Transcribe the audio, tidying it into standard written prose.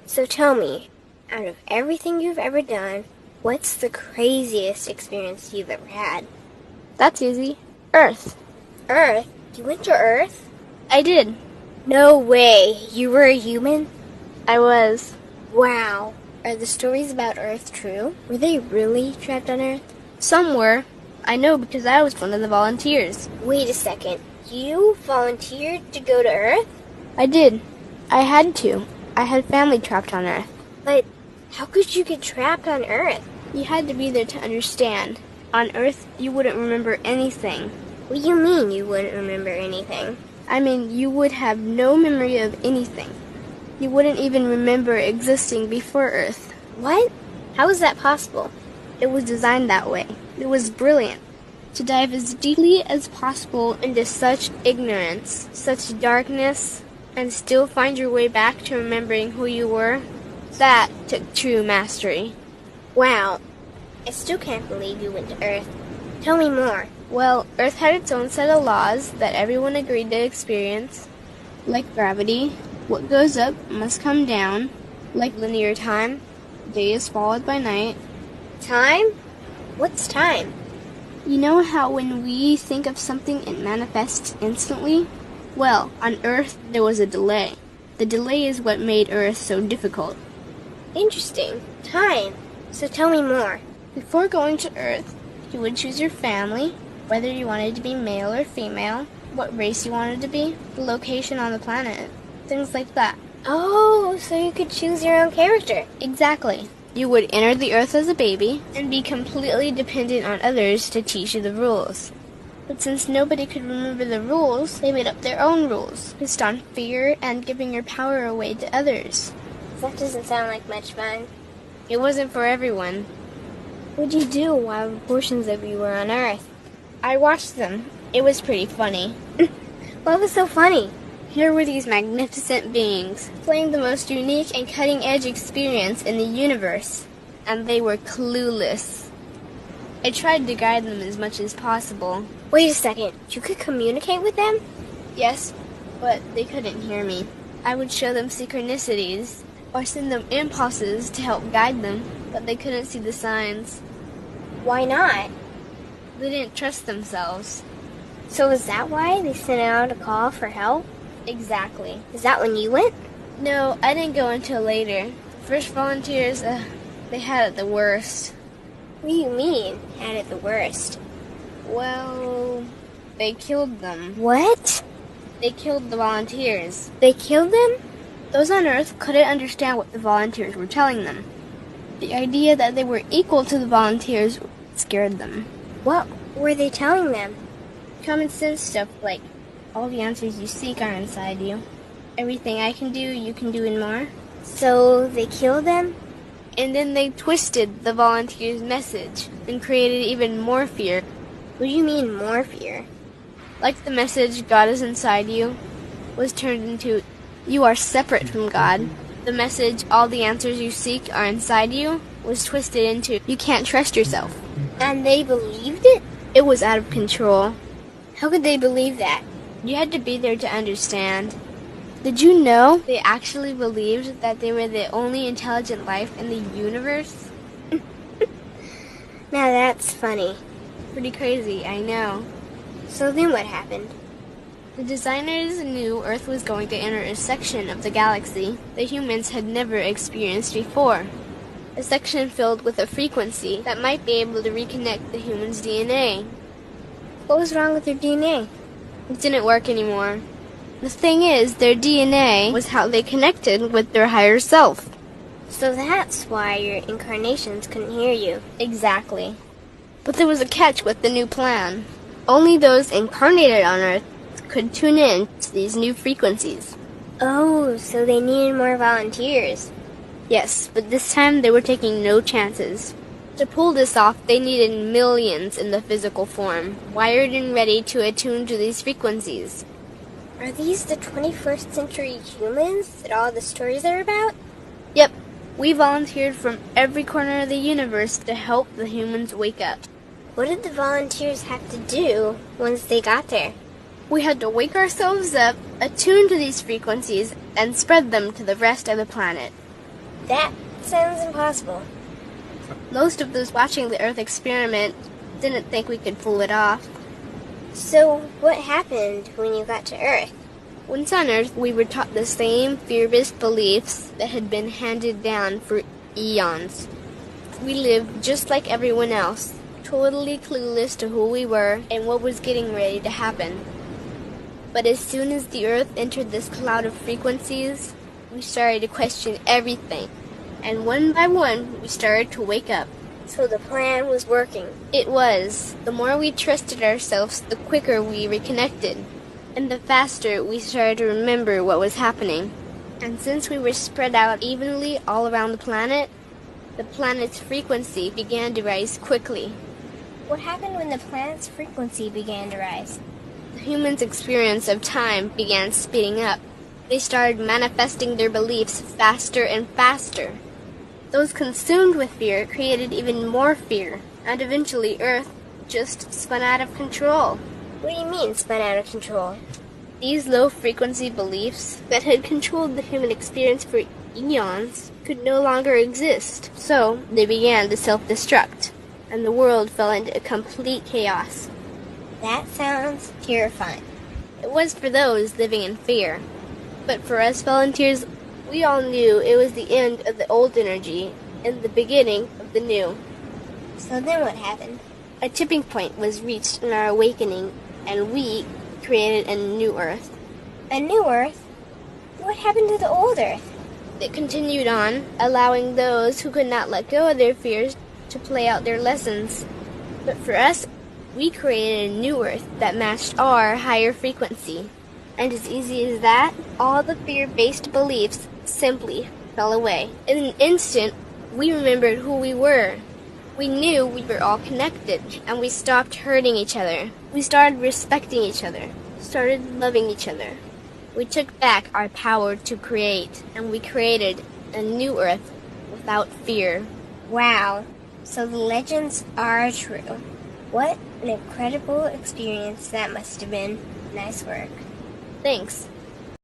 So tell me, out of everything you've ever done, what's the craziest experience you've ever had? That's easy. Earth. Earth? You went to Earth? I did. No way. You were a human? I was. Wow. Are the stories about Earth true? Were they really trapped on Earth? Some were. I know because I was one of the volunteers. Wait a second. You volunteered to go to Earth? I did. I had to. I had family trapped on Earth. But how could you get trapped on Earth? You had to be there to understand. On Earth, you wouldn't remember anything. What do you mean you wouldn't remember anything? I mean, you would have no memory of anything. You wouldn't even remember existing before Earth. What? How is that possible? It was designed that way. It was brilliant. To dive as deeply as possible into such ignorance, such darkness, and still find your way back to remembering who you were, that took true mastery. Wow. I still can't believe you went to Earth. Tell me more. Well, Earth had its own set of laws that everyone agreed to experience, like gravity. What goes up must come down, like linear time. Day is followed by night. Time? What's time? You know how when we think of something it manifests instantly? Well, on Earth there was a delay. The delay is what made Earth so difficult. Interesting. Time. So tell me more. Before going to Earth, you would choose your family, whether you wanted to be male or female, what race you wanted to be, the location on the planet, things like that. Oh, so you could choose your own character. Exactly. You would enter the Earth as a baby and be completely dependent on others to teach you the rules. But since nobody could remember the rules, they made up their own rules, based on fear and giving your power away to others. That doesn't sound like much fun. It wasn't for everyone. What'd you do while portions of you were on Earth? I watched them. It was pretty funny. What was so funny? Here were these magnificent beings, playing the most unique and cutting-edge experience in the universe, and they were clueless. I tried to guide them as much as possible. Wait a second, you could communicate with them? Yes, but they couldn't hear me. I would show them synchronicities, or send them impulses to help guide them, but they couldn't see the signs. Why not? They didn't trust themselves. So is that why they sent out a call for help? Exactly. Is that when you went? No, I didn't go until later. First volunteers, they had it the worst. What do you mean, had it the worst? Well, they killed them. What? They killed the volunteers. They killed them? Those on Earth couldn't understand what the volunteers were telling them. The idea that they were equal to the volunteers scared them. What were they telling them? Common sense stuff like, all the answers you seek are inside you. Everything I can do, you can do and more. So they killed them? And then they twisted the volunteers' message and created even more fear. What do you mean, more fear? Like the message, God is inside you, was turned into, you are separate from God. The message, all the answers you seek are inside you, was twisted into, you can't trust yourself. And they believed it? It was out of control. How could they believe that? You had to be there to understand. Did you know they actually believed that they were the only intelligent life in the universe? Now that's funny. Pretty crazy, I know. So then what happened? The designers knew Earth was going to enter a section of the galaxy that humans had never experienced before. A section filled with a frequency that might be able to reconnect the human's DNA. What was wrong with their DNA? It didn't work anymore. The thing is, their DNA was how they connected with their higher self. So that's why your incarnations couldn't hear you. Exactly. But there was a catch with the new plan. Only those incarnated on Earth could tune in to these new frequencies. Oh, so they needed more volunteers. Yes, but this time they were taking no chances. To pull this off, they needed millions in the physical form, wired and ready to attune to these frequencies. Are these the 21st century humans that all the stories are about? Yep. We volunteered from every corner of the universe to help the humans wake up. What did the volunteers have to do once they got there? We had to wake ourselves up, attune to these frequencies, and spread them to the rest of the planet. That sounds impossible. Most of those watching the Earth experiment didn't think we could pull it off. So, what happened when you got to Earth? Once on Earth, we were taught the same fear-based beliefs that had been handed down for eons. We lived just like everyone else, totally clueless to who we were and what was getting ready to happen. But as soon as the Earth entered this cloud of frequencies, we started to question everything. And one by one, we started to wake up. So the plan was working. It was. The more we trusted ourselves, the quicker we reconnected. And the faster we started to remember what was happening. And since we were spread out evenly all around the planet's frequency began to rise quickly. What happened when the planet's frequency began to rise? The humans' experience of time began speeding up. They started manifesting their beliefs faster and faster. Those consumed with fear created even more fear, and eventually Earth just spun out of control. What do you mean, spun out of control? These low-frequency beliefs that had controlled the human experience for eons could no longer exist, so they began to self-destruct, and the world fell into complete chaos. That sounds terrifying. It was for those living in fear. But for us volunteers, we all knew it was the end of the old energy and the beginning of the new. So then what happened? A tipping point was reached in our awakening, and we created a new Earth. A new Earth? What happened to the old Earth? It continued on, allowing those who could not let go of their fears to play out their lessons. But for us, we created a new Earth that matched our higher frequency. And as easy as that, all the fear-based beliefs simply fell away. In an instant, we remembered who we were. We knew we were all connected, and we stopped hurting each other. We started respecting each other, started loving each other. We took back our power to create, and we created a new Earth without fear. Wow, so the legends are true. What an incredible experience that must have been. Nice work. Thanks.